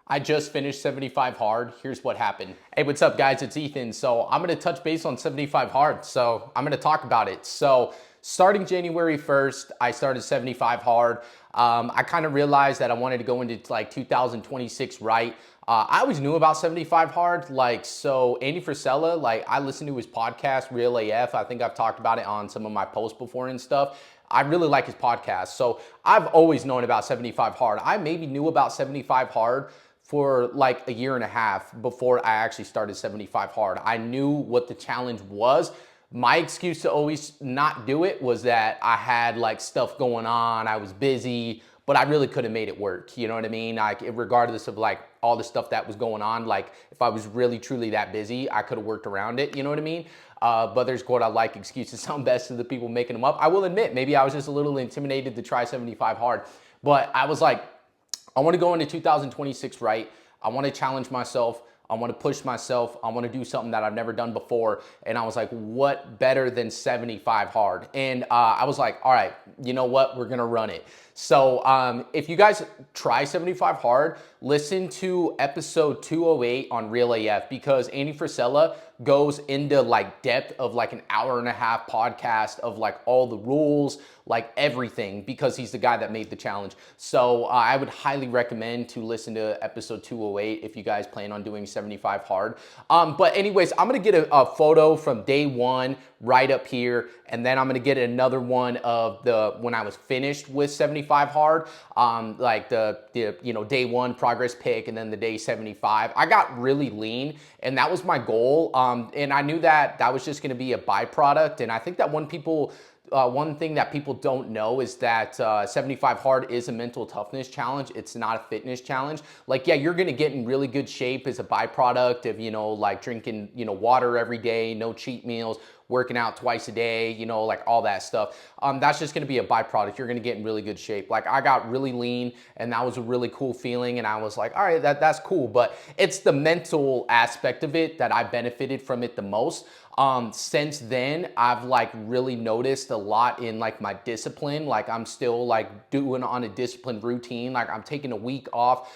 I just finished 75 hard. Here's what happened. Hey, what's up, guys? It's Ethan. So I'm going to touch base on 75 hard. So I'm going to talk about it. So starting January 1st, I started 75 hard. I kind of realized that I wanted to go into like 2026 right. I always knew about 75 hard. So Andy Frisella, I listened to his podcast, Real AF. I think I've talked about it on some of my posts before and stuff. I really like his podcast. So I've always known about 75 hard. I maybe knew about 75 hard for like a year and a half before I actually started 75 hard. I knew what the challenge was. My excuse to always not do it was that I had like stuff going on, I was busy, but I really could have made it work. You know what I mean? Like regardless of like all the stuff that was going on, like if I was really truly that busy, I could have worked around it. You know what I mean? But there's quote I like excuses sound best to the people making them up. I will admit, maybe I was just a little intimidated to try 75 hard, but I was like, I want to go into 2026 right. I want to challenge myself. I want to push myself. I want to do something that I've never done before. And I was like, what better than 75 hard? And I was like, all right, you know what? We're going to run it. So if you guys try 75 hard, listen to episode 208 on Real AF because Andy Frisella goes into like depth of like an hour and a half podcast of like all the rules, like everything, because he's the guy that made the challenge. So I would highly recommend to listen to episode 208 if you guys plan on doing 75 hard. But anyways, I'm gonna get a photo from day one right up here, and then I'm gonna get another one of the when I was finished with 75 hard, like the day one progress pic, and then the day 75. I got really lean, and that was my goal. And I knew that that was just gonna be a byproduct, and I think that one thing that people don't know is that 75 hard is a mental toughness challenge. It's not a fitness challenge. Like, yeah, you're gonna get in really good shape as a byproduct of, like drinking, water every day, no cheat meals, working out twice a day, like all that stuff. That's just gonna be a byproduct. You're gonna get in really good shape. Like I got really lean and that was a really cool feeling. And I was like, all right, that's cool. But it's the mental aspect of it that I benefited from it the most. Since then, I've like really noticed a lot in like my discipline. Like I'm still like doing on a disciplined routine. Like I'm taking a week off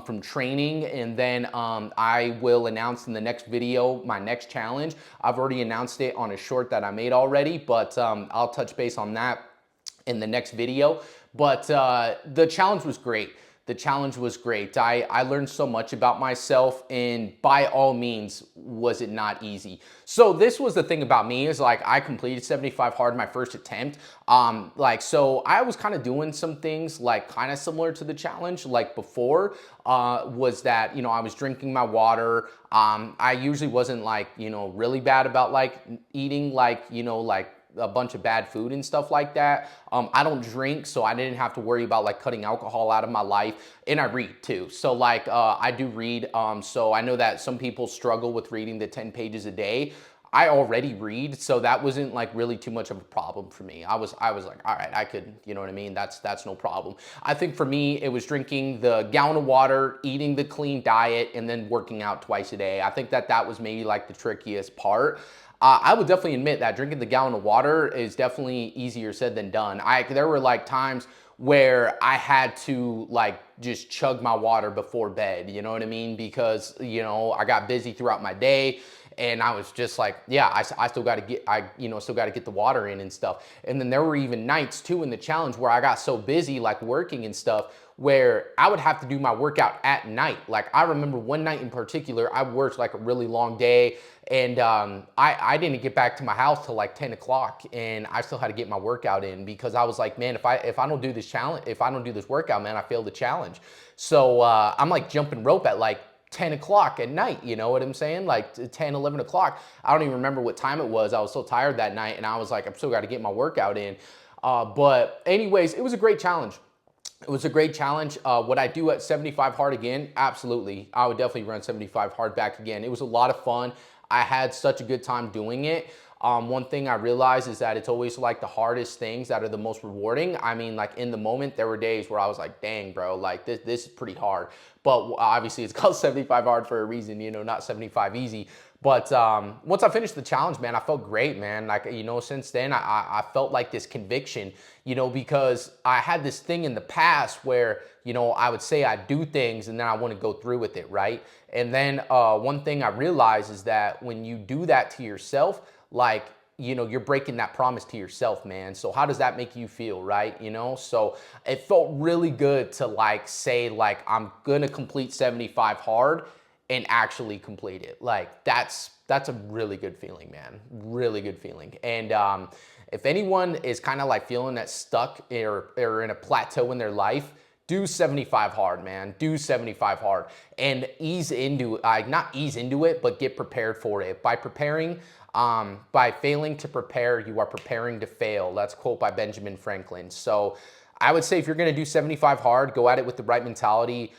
from training, and then I will announce in the next video my next challenge. I've already announced it on a short that I made already, but I'll touch base on that in the next video. But the challenge was great. The challenge was great. I learned so much about myself, and by all means, was it not easy. So this was the thing about me is like I completed 75 hard my first attempt. So I was kind of doing some things like kind of similar to the challenge like before, was that, I was drinking my water. I usually wasn't like, really bad about like eating like, like a bunch of bad food and stuff like that. I don't drink, so I didn't have to worry about like cutting alcohol out of my life. And I read too. So like I do read. So I know that some people struggle with reading the 10 pages a day. I already read, so that wasn't like really too much of a problem for me. I was like, all right, I could, you know what I mean? That's no problem. I think for me, it was drinking the gallon of water, eating the clean diet, and then working out twice a day. I think that was maybe like the trickiest part. I would definitely admit that drinking the gallon of water is definitely easier said than done. There were like times where I had to like just chug my water before bed, you know what I mean? Because, I got busy throughout my day. And I was just like, yeah, I still got to get the water in and stuff. And then there were even nights too in the challenge where I got so busy like working and stuff where I would have to do my workout at night. Like I remember one night in particular, I worked like a really long day, and I didn't get back to my house till like 10 o'clock, and I still had to get my workout in because I was like, man, if I don't do this challenge, if I don't do this workout, man, I failed the challenge. So I'm like jumping rope at like 10 o'clock at night, you know what I'm saying? Like 10, 11 o'clock. I don't even remember what time it was. I was so tired that night, and I was like, I'm still got to get my workout in. But anyways, it was a great challenge. It was a great challenge. Would I do at 75 hard again? Absolutely. I would definitely run 75 hard back again. It was a lot of fun. I had such a good time doing it. One thing I realized is that it's always like the hardest things that are the most rewarding. I mean, like in the moment, there were days where I was like, dang, bro, like this is pretty hard. but obviously it's called 75 hard for a reason, you know, not 75 easy. But once I finished the challenge, man, I felt great, man. Like, you know, since then, I felt like this conviction, you know, because I had this thing in the past where, you know, I would say I do things and then I want to go through with it, right? And then one thing I realized is that when you do that to yourself, like, you know, you're breaking that promise to yourself, man. So how does that make you feel, right? You know, so it felt really good to like say, like, I'm gonna complete 75 hard and actually complete it. Like that's a really good feeling, man. Really good feeling. And if anyone is kind of like feeling that stuck or in a plateau in their life, do 75 hard, man. Do 75 hard and ease into not ease into it, but get prepared for it. By preparing, by failing to prepare, you are preparing to fail. That's a quote by Benjamin Franklin. So I would say if you're gonna do 75 hard, go at it with the right mentality.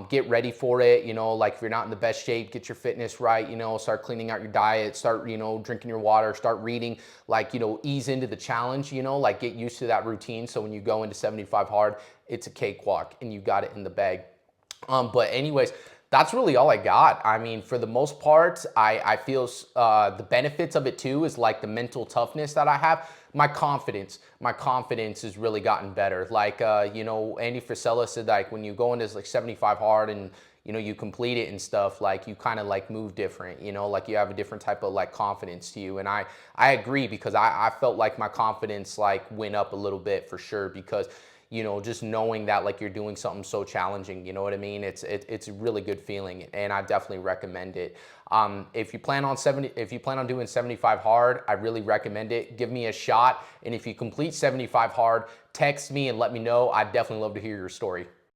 Get ready for it. You know, like if you're not in the best shape, get your fitness right. You know, start cleaning out your diet. Start, you know, drinking your water. Start reading. Like, you know, ease into the challenge. You know, like get used to that routine. So when you go into 75 hard, it's a cakewalk and you got it in the bag. But anyways, that's really all I got. I mean, for the most part, I feel the benefits of it too is like the mental toughness that I have. My confidence has really gotten better. Like, you know, Andy Frisella said, like, when you go into like 75 hard and, you know, you complete it and stuff, like you kind of like move different, you know, like you have a different type of like confidence to you. And I agree because I felt like my confidence like went up a little bit for sure because, you know, just knowing that like you're doing something so challenging, you know what I mean? It's a really good feeling and I definitely recommend it. If you plan on doing 75 hard, I really recommend it. Give me a shot. And if you complete 75 hard, text me and let me know. I'd definitely love to hear your story.